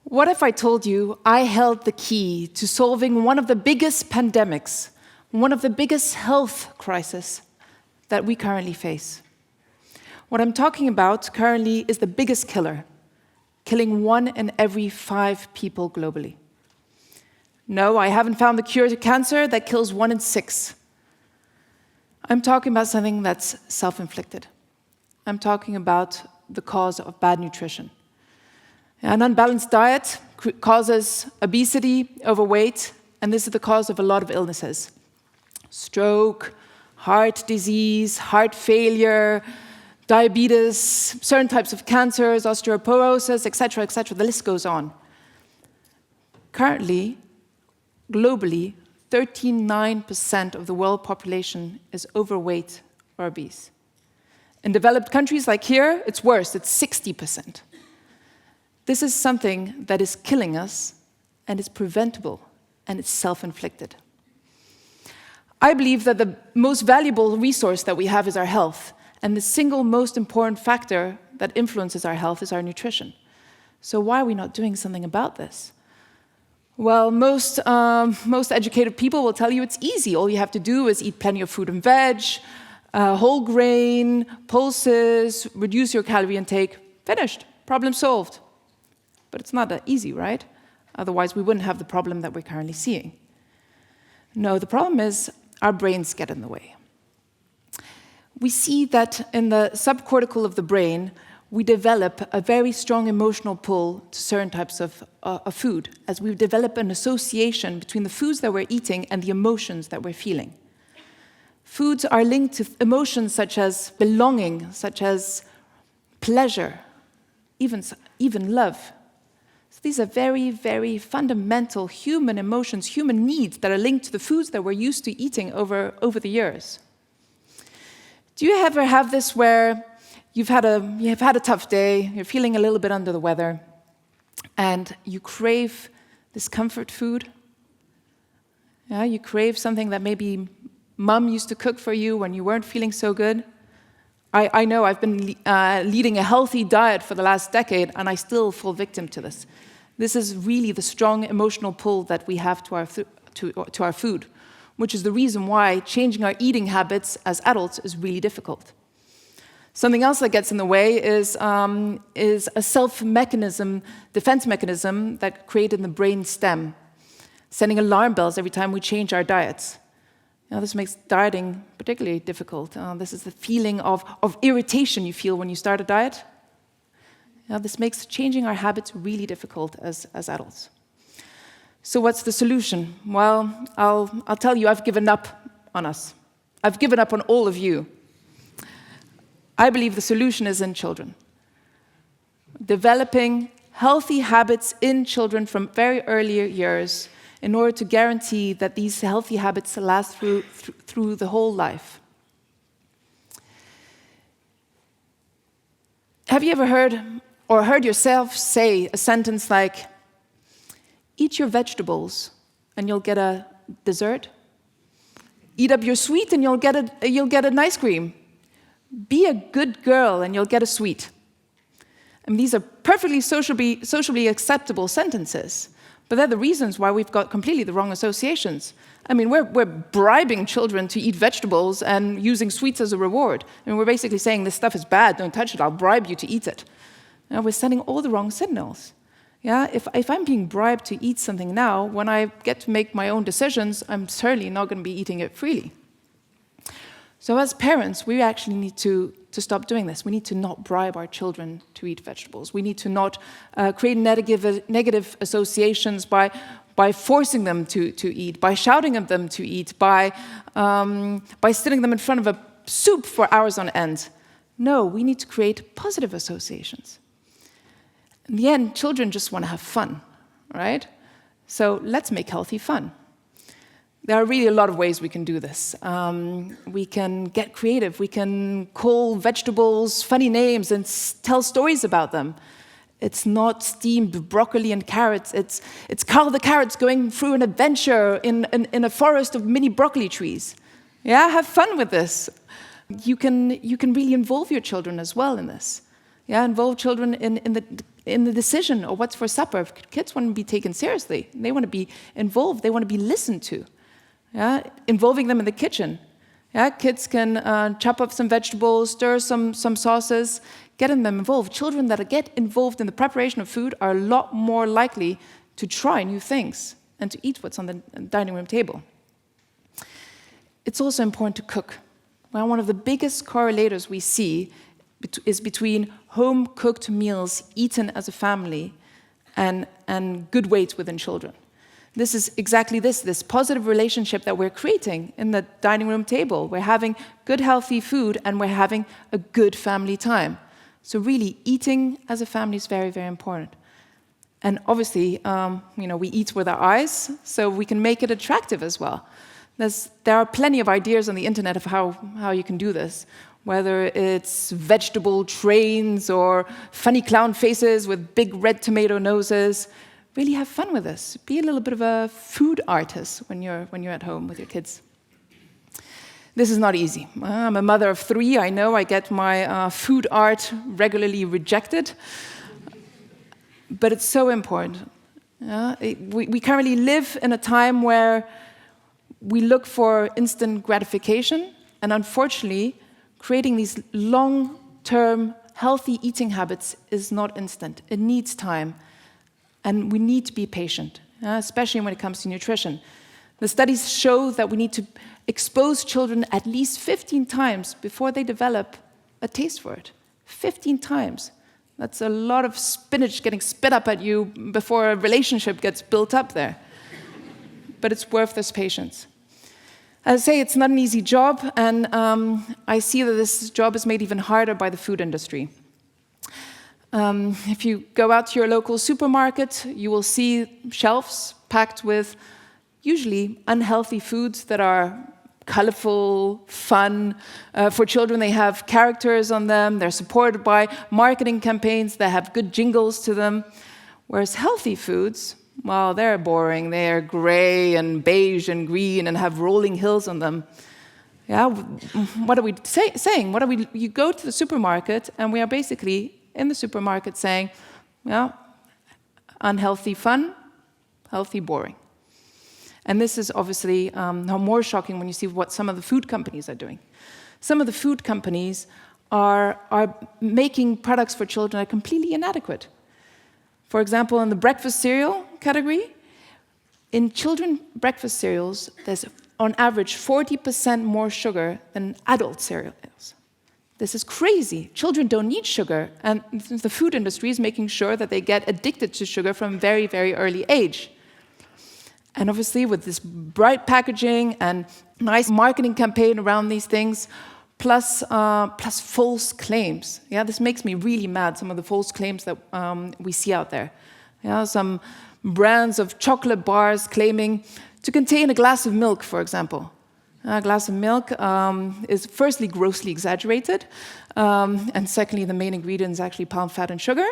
What if I told you I held the key to solving one of the biggest pandemics, one of the biggest health crises that we currently face? What I'm talking about currently is the biggest killer, killing 1 in every 5 people globally. No, I haven't found the cure to cancer that kills 1 in 6. I'm talking about something that's self-inflicted. I'm talking about the cause of bad nutrition. An unbalanced diet causes obesity, overweight, and this is the cause of a lot of illnesses. Stroke, heart disease, heart failure, diabetes, certain types of cancers, osteoporosis, etc., etc. The list goes on. Currently, globally, 39% of the world population is overweight or obese. In developed countries like here, it's worse, it's 60%. This is something that is killing us, and it's preventable, and it's self-inflicted. I believe that the most valuable resource that we have is our health, and the single most important factor that influences our health is our nutrition. So why are we not doing something about this? Well, most educated people will tell you it's easy. All you have to do is eat plenty of fruit and veg, whole grain, pulses, reduce your calorie intake, finished, problem solved. But it's not that easy, right? Otherwise, we wouldn't have the problem that we're currently seeing. No, the problem is our brains get in the way. We see that in the subcortical of the brain, we develop a very strong emotional pull to certain types of food, as we develop an association between the foods that we're eating and the emotions that we're feeling. Foods are linked to emotions such as belonging, such as pleasure, even love. These are very, very fundamental human emotions, human needs that are linked to the foods that we're used to eating over the years. Do you ever have this where you've had a tough day, you're feeling a little bit under the weather, and you crave this comfort food? Yeah, you crave something that maybe mom used to cook for you when you weren't feeling so good? I know I've been leading a healthy diet for the last decade, and I still fall victim to this. This is really the strong emotional pull that we have to our food, which is the reason why changing our eating habits as adults is really difficult. Something else that gets in the way is a defense mechanism that created in the brain stem, sending alarm bells every time we change our diets. This makes dieting particularly difficult. This is the feeling of irritation you feel when you start a diet. This makes changing our habits really difficult as adults. So what's the solution? Well, I'll tell you, I've given up on us. I've given up on all of you. I believe the solution is in children. Developing healthy habits in children from very early years in order to guarantee that these healthy habits last through the whole life. Have you ever heard yourself say a sentence like, eat your vegetables and you'll get a dessert? Eat up your sweet and you'll get an ice cream. Be a good girl and you'll get a sweet. And these are perfectly socially acceptable sentences, but they're the reasons why we've got completely the wrong associations. I mean, we're bribing children to eat vegetables and using sweets as a reward. I mean, we're basically saying this stuff is bad, don't touch it, I'll bribe you to eat it. And we're sending all the wrong signals. Yeah, if I'm being bribed to eat something now, when I get to make my own decisions, I'm certainly not going to be eating it freely. So as parents, we actually need to stop doing this. We need to not bribe our children to eat vegetables. We need to not create negative associations by forcing them to eat, by shouting at them to eat, by sitting them in front of a soup for hours on end. No, we need to create positive associations. In the end, children just want to have fun, right? So let's make healthy fun. There are really a lot of ways we can do this. We can get creative. We can call vegetables funny names and tell stories about them. It's not steamed broccoli and carrots. It's Carl the Carrots going through an adventure in a forest of mini broccoli trees. Yeah, have fun with this. You can really involve your children as well in this. Yeah, involve children in the decision of what's for supper. If kids want to be taken seriously, they want to be involved, they want to be listened to. Yeah, involving them in the kitchen. Yeah, kids can chop up some vegetables, stir some sauces, getting them involved. Children that get involved in the preparation of food are a lot more likely to try new things and to eat what's on the dining room table. It's also important to cook. Well, one of the biggest correlators we see is between home-cooked meals eaten as a family and good weight within children. This is exactly this positive relationship that we're creating in the dining room table. We're having good, healthy food, and we're having a good family time. So really, eating as a family is very, very important. And obviously, we eat with our eyes, so we can make it attractive as well. There are plenty of ideas on the internet of how you can do this, whether it's vegetable trains or funny clown faces with big red tomato noses. Really have fun with this. Be a little bit of a food artist when you're at home with your kids. This is not easy. I'm a mother of 3. I know I get my food art regularly rejected, but it's so important. We currently live in a time where we look for instant gratification, and unfortunately, creating these long-term healthy eating habits is not instant. It needs time. And we need to be patient, especially when it comes to nutrition. The studies show that we need to expose children at least 15 times before they develop a taste for it. 15 times. That's a lot of spinach getting spit up at you before a relationship gets built up there. But it's worth this patience. As I say, it's not an easy job, and I see that this job is made even harder by the food industry. If you go out to your local supermarket, you will see shelves packed with usually unhealthy foods that are colorful, fun. For children, they have characters on them. They're supported by marketing campaigns that have good jingles to them. Whereas healthy foods, well, they're boring. They're gray and beige and green and have rolling hills on them. Yeah, what are we saying? You go to the supermarket, and we are basically in the supermarket saying, well, unhealthy fun, healthy boring. And this is obviously more shocking when you see what some of the food companies are doing. Some of the food companies are making products for children that are completely inadequate. For example, in the breakfast cereal category, in children breakfast cereals, there's on average 40% more sugar than adult cereals. This is crazy. Children don't need sugar, and the food industry is making sure that they get addicted to sugar from a very, very early age. And obviously, with this bright packaging and nice marketing campaign around these things, plus false claims. Yeah, this makes me really mad, some of the false claims that we see out there. Yeah, some brands of chocolate bars claiming to contain a glass of milk, for example. A glass of milk is firstly grossly exaggerated, and secondly, the main ingredient is actually palm fat and sugar.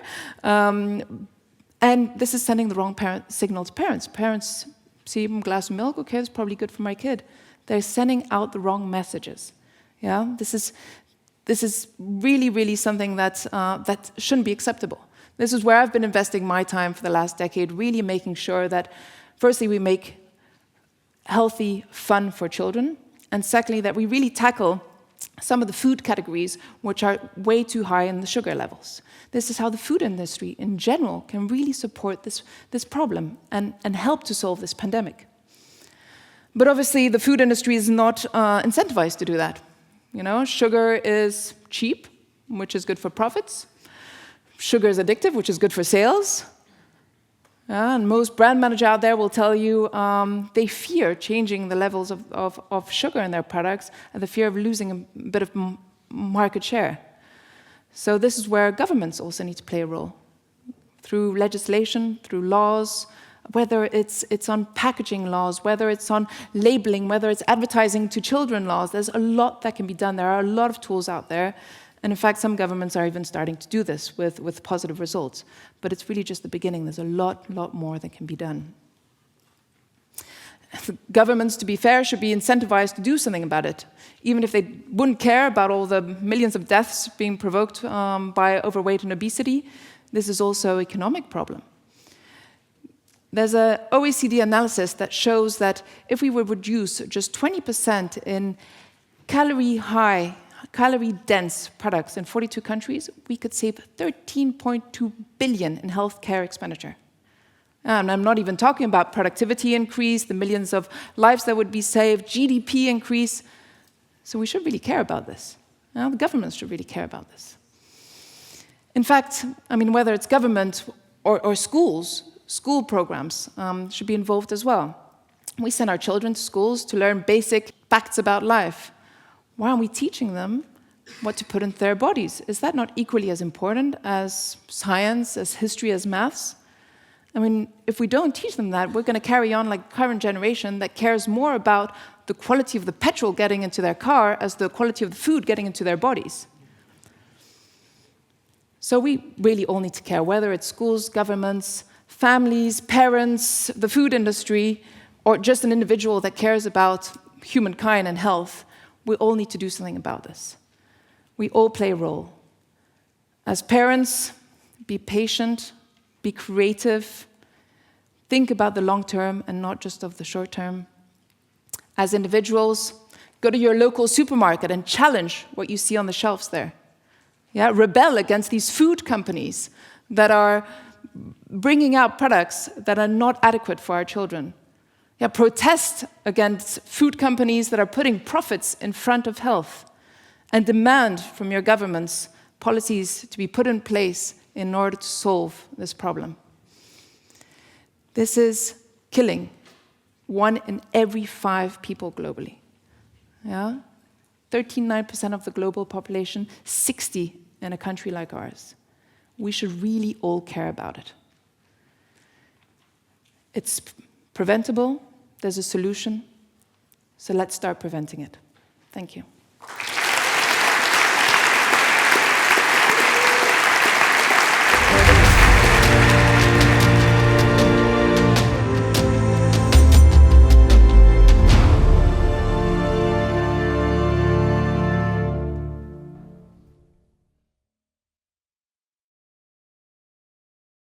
And this is sending the wrong signal to parents. Parents see a glass of milk, okay, it's probably good for my kid. They're sending out the wrong messages. Yeah, this is really, really something that shouldn't be acceptable. This is where I've been investing my time for the last decade, really making sure that, firstly, we make healthy fun for children, and secondly, that we really tackle some of the food categories which are way too high in the sugar levels. This is how the food industry in general can really support this problem and help to solve this pandemic. But obviously, the food industry is not incentivized to do that. You know, sugar is cheap, which is good for profits. Sugar is addictive, which is good for sales. And most brand managers out there will tell you they fear changing the levels of sugar in their products and the fear of losing a bit of market share. So this is where governments also need to play a role. Through legislation, through laws, whether it's on packaging laws, whether it's on labeling, whether it's advertising to children laws, there's a lot that can be done. There are a lot of tools out there. And in fact, some governments are even starting to do this with positive results. But it's really just the beginning. There's a lot more that can be done. Governments, to be fair, should be incentivized to do something about it. Even if they wouldn't care about all the millions of deaths being provoked by overweight and obesity, this is also an economic problem. There's an OECD analysis that shows that if we would reduce just 20% in calorie-high, calorie-dense products in 42 countries, we could save 13.2 billion in healthcare expenditure. And I'm not even talking about productivity increase, the millions of lives that would be saved, GDP increase. So we should really care about this. The governments should really care about this. In fact, I mean, whether it's government or schools, school programs should be involved as well. We send our children to schools to learn basic facts about life. Why aren't we teaching them what to put into their bodies? Is that not equally as important as science, as history, as maths? I mean, if we don't teach them that, we're going to carry on like the current generation that cares more about the quality of the petrol getting into their car as the quality of the food getting into their bodies. So we really all need to care, whether it's schools, governments, families, parents, the food industry, or just an individual that cares about humankind and health. We all need to do something about this. We all play a role. As parents, be patient, be creative, think about the long term and not just of the short term. As individuals, go to your local supermarket and challenge what you see on the shelves there. Yeah, rebel against these food companies that are bringing out products that are not adequate for our children. Yeah, protest against food companies that are putting profits in front of health, and demand from your governments policies to be put in place in order to solve this problem. This is killing 1 in every 5 people globally. Yeah? 39% of the global population, 60 in a country like ours. We should really all care about it. It's preventable, there's a solution, so let's start preventing it. Thank you.